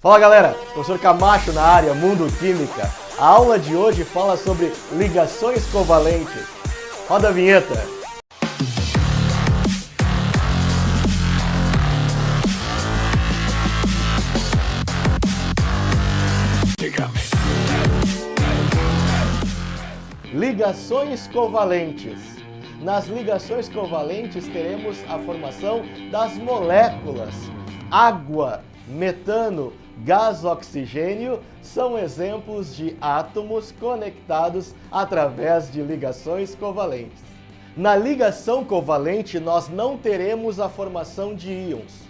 Fala galera, professor Camacho na área Mundo Química. A aula de hoje fala sobre ligações covalentes. Roda a vinheta. Ligações covalentes. Nas ligações covalentes teremos a formação das moléculas. Água, metano, gás oxigênio são exemplos de átomos conectados através de ligações covalentes. Na ligação covalente, nós não teremos a formação de íons.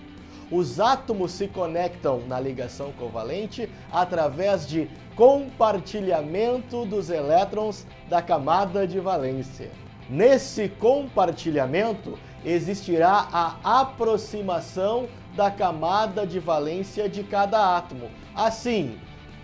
Os átomos se conectam na ligação covalente através de compartilhamento dos elétrons da camada de valência. Nesse compartilhamento, existirá a aproximação da camada de valência de cada átomo. Assim,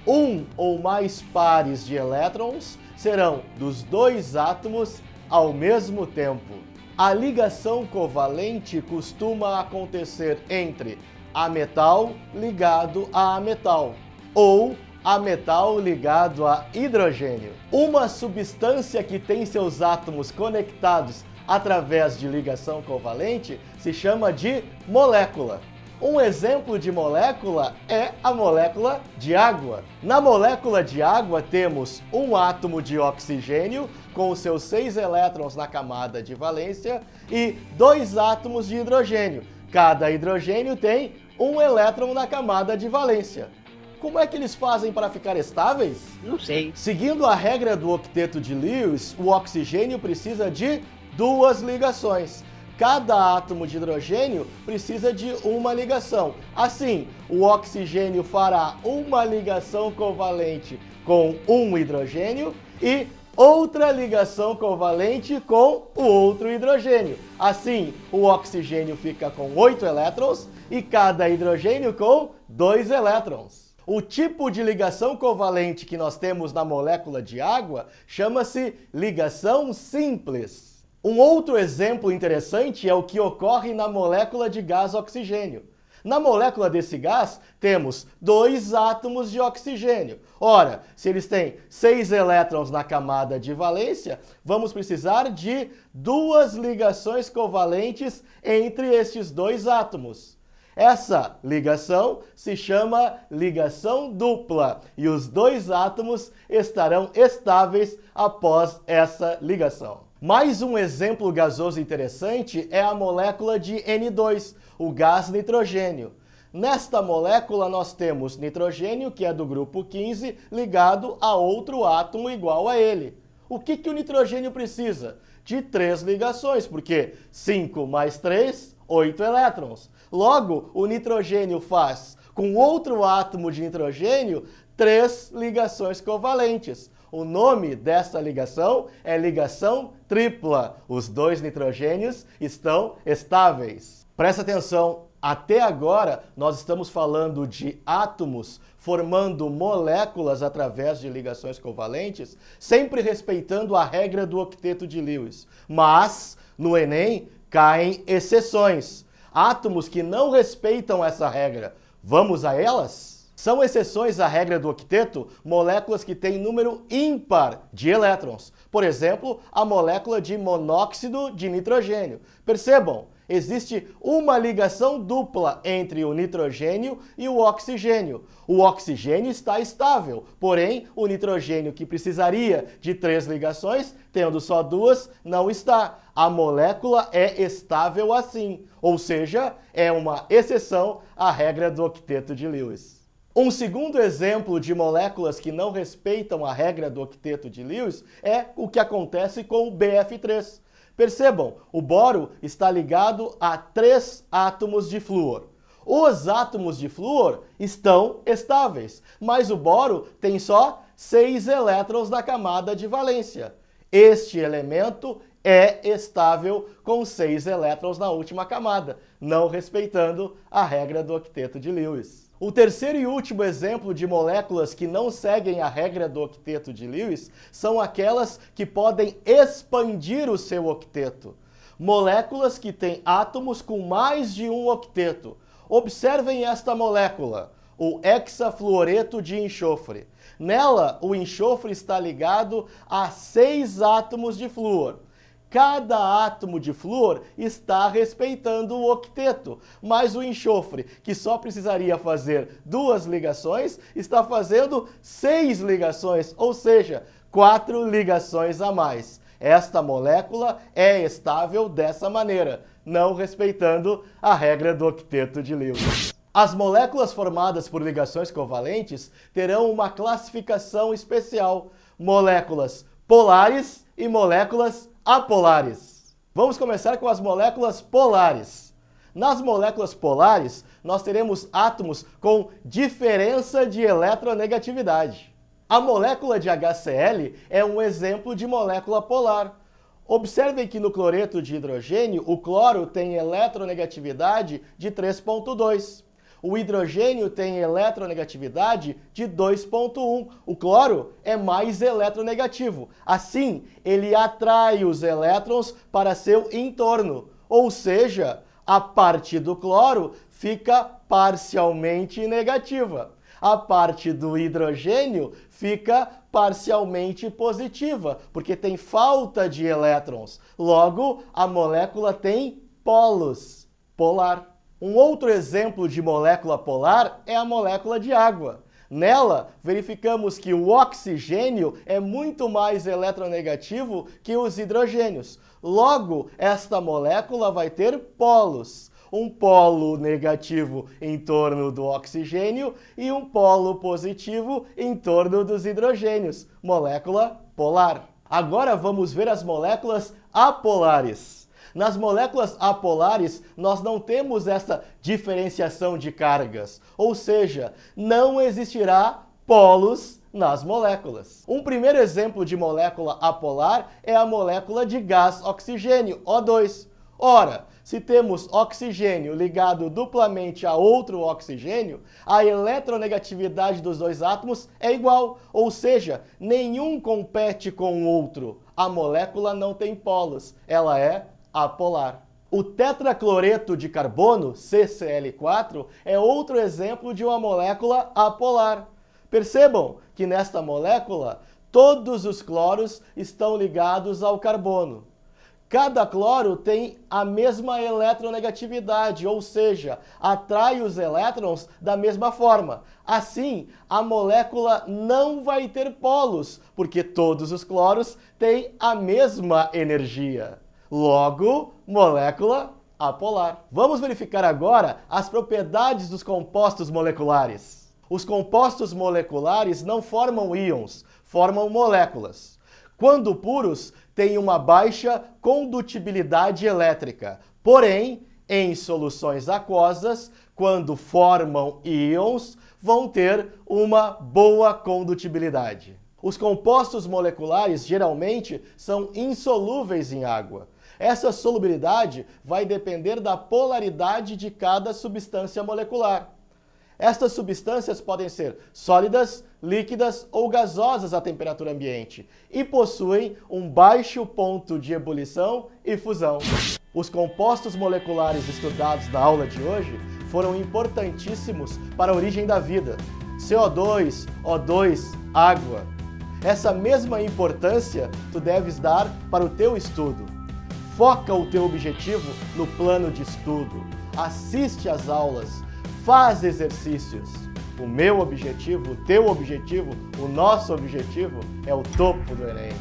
um ou mais pares de elétrons serão dos dois átomos ao mesmo tempo. A ligação covalente costuma acontecer entre ametal ligado a ametal ou ametal ligado a hidrogênio. Uma substância que tem seus átomos conectados através de ligação covalente se chama de molécula. Um exemplo de molécula é a molécula de água. Na molécula de água temos um átomo de oxigênio com os seus 6 elétrons na camada de valência e 2 átomos de hidrogênio. Cada hidrogênio tem um elétron na camada de valência. Como é que eles fazem para ficar estáveis? Não sei. Seguindo a regra do octeto de Lewis, o oxigênio precisa de 2 ligações. Cada átomo de hidrogênio precisa de uma ligação. Assim, o oxigênio fará uma ligação covalente com um hidrogênio e outra ligação covalente com o outro hidrogênio. Assim, o oxigênio fica com 8 elétrons e cada hidrogênio com 2 elétrons. O tipo de ligação covalente que nós temos na molécula de água chama-se ligação simples. Um outro exemplo interessante é o que ocorre na molécula de gás oxigênio. Na molécula desse gás, temos 2 átomos de oxigênio. Ora, se eles têm 6 elétrons na camada de valência, vamos precisar de 2 ligações covalentes entre estes 2 átomos. Essa ligação se chama ligação dupla e os 2 átomos estarão estáveis após essa ligação. Mais um exemplo gasoso interessante é a molécula de N2, o gás nitrogênio. Nesta molécula nós temos nitrogênio, que é do grupo 15, ligado a outro átomo igual a ele. O que o nitrogênio precisa? De 3 ligações, porque 5 mais 3, 8 elétrons. Logo, o nitrogênio faz, com outro átomo de nitrogênio, 3 ligações covalentes. O nome dessa ligação é ligação tripla. Os 2 nitrogênios estão estáveis. Presta atenção, até agora nós estamos falando de átomos formando moléculas através de ligações covalentes, sempre respeitando a regra do octeto de Lewis. Mas, no Enem, caem exceções. Átomos que não respeitam essa regra. Vamos a elas? São exceções à regra do octeto moléculas que têm número ímpar de elétrons. Por exemplo, a molécula de monóxido de nitrogênio. Percebam, existe uma ligação dupla entre o nitrogênio e o oxigênio. O oxigênio está estável, porém o nitrogênio, que precisaria de 3 ligações, tendo só 2, não está. A molécula é estável assim, ou seja, é uma exceção à regra do octeto de Lewis. Um segundo exemplo de moléculas que não respeitam a regra do octeto de Lewis é o que acontece com o BF3. Percebam, o boro está ligado a 3 átomos de flúor. Os átomos de flúor estão estáveis, mas o boro tem só 6 elétrons na camada de valência. Este elemento é estável com 6 elétrons na última camada, não respeitando a regra do octeto de Lewis. O terceiro e último exemplo de moléculas que não seguem a regra do octeto de Lewis são aquelas que podem expandir o seu octeto. Moléculas que têm átomos com mais de um octeto. Observem esta molécula. o hexafluoreto de enxofre. Nela, o enxofre está ligado a 6 átomos de flúor. Cada átomo de flúor está respeitando o octeto, mas o enxofre, que só precisaria fazer 2 ligações, está fazendo 6 ligações, ou seja, 4 ligações a mais. Esta molécula é estável dessa maneira, não respeitando a regra do octeto de Lewis. As moléculas formadas por ligações covalentes terão uma classificação especial: moléculas polares e moléculas apolares. Vamos começar com as moléculas polares. Nas moléculas polares, nós teremos átomos com diferença de eletronegatividade. A molécula de HCl é um exemplo de molécula polar. Observem que no cloreto de hidrogênio, o cloro tem eletronegatividade de 3,2. O hidrogênio tem eletronegatividade de 2,1. O cloro é mais eletronegativo. Assim, ele atrai os elétrons para seu entorno. Ou seja, a parte do cloro fica parcialmente negativa. A parte do hidrogênio fica parcialmente positiva, porque tem falta de elétrons. Logo, a molécula tem polos, polar. Um outro exemplo de molécula polar é a molécula de água. Nela, verificamos que o oxigênio é muito mais eletronegativo que os hidrogênios. Logo, esta molécula vai ter polos. Um polo negativo em torno do oxigênio e um polo positivo em torno dos hidrogênios. Molécula polar. Agora vamos ver as moléculas apolares. Nas moléculas apolares, nós não temos essa diferenciação de cargas, ou seja, não existirá polos nas moléculas. Um primeiro exemplo de molécula apolar é a molécula de gás oxigênio, O2. Ora, se temos oxigênio ligado duplamente a outro oxigênio, a eletronegatividade dos 2 átomos é igual, ou seja, nenhum compete com o outro. A molécula não tem polos, ela é apolar. O tetracloreto de carbono, CCl4, é outro exemplo de uma molécula apolar. Percebam que nesta molécula, todos os cloros estão ligados ao carbono. Cada cloro tem a mesma eletronegatividade, ou seja, atrai os elétrons da mesma forma. Assim, a molécula não vai ter polos, porque todos os cloros têm a mesma energia. Logo, molécula apolar. Vamos verificar agora as propriedades dos compostos moleculares. Os compostos moleculares não formam íons, formam moléculas. Quando puros, têm uma baixa condutibilidade elétrica. Porém, em soluções aquosas, quando formam íons, vão ter uma boa condutibilidade. Os compostos moleculares geralmente são insolúveis em água. Essa solubilidade vai depender da polaridade de cada substância molecular. Estas substâncias podem ser sólidas, líquidas ou gasosas à temperatura ambiente e possuem um baixo ponto de ebulição e fusão. Os compostos moleculares estudados na aula de hoje foram importantíssimos para a origem da vida. CO2, O2, água. Essa mesma importância tu deves dar para o teu estudo. Foca o teu objetivo no plano de estudo. Assiste às aulas. Faz exercícios. O meu objetivo, o teu objetivo, o nosso objetivo é o topo do Enem.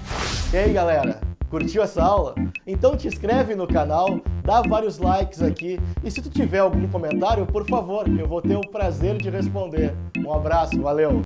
E aí, galera? Curtiu essa aula? Então te inscreve no canal, dá vários likes aqui e se tu tiver algum comentário, por favor, eu vou ter o prazer de responder. Um abraço, valeu!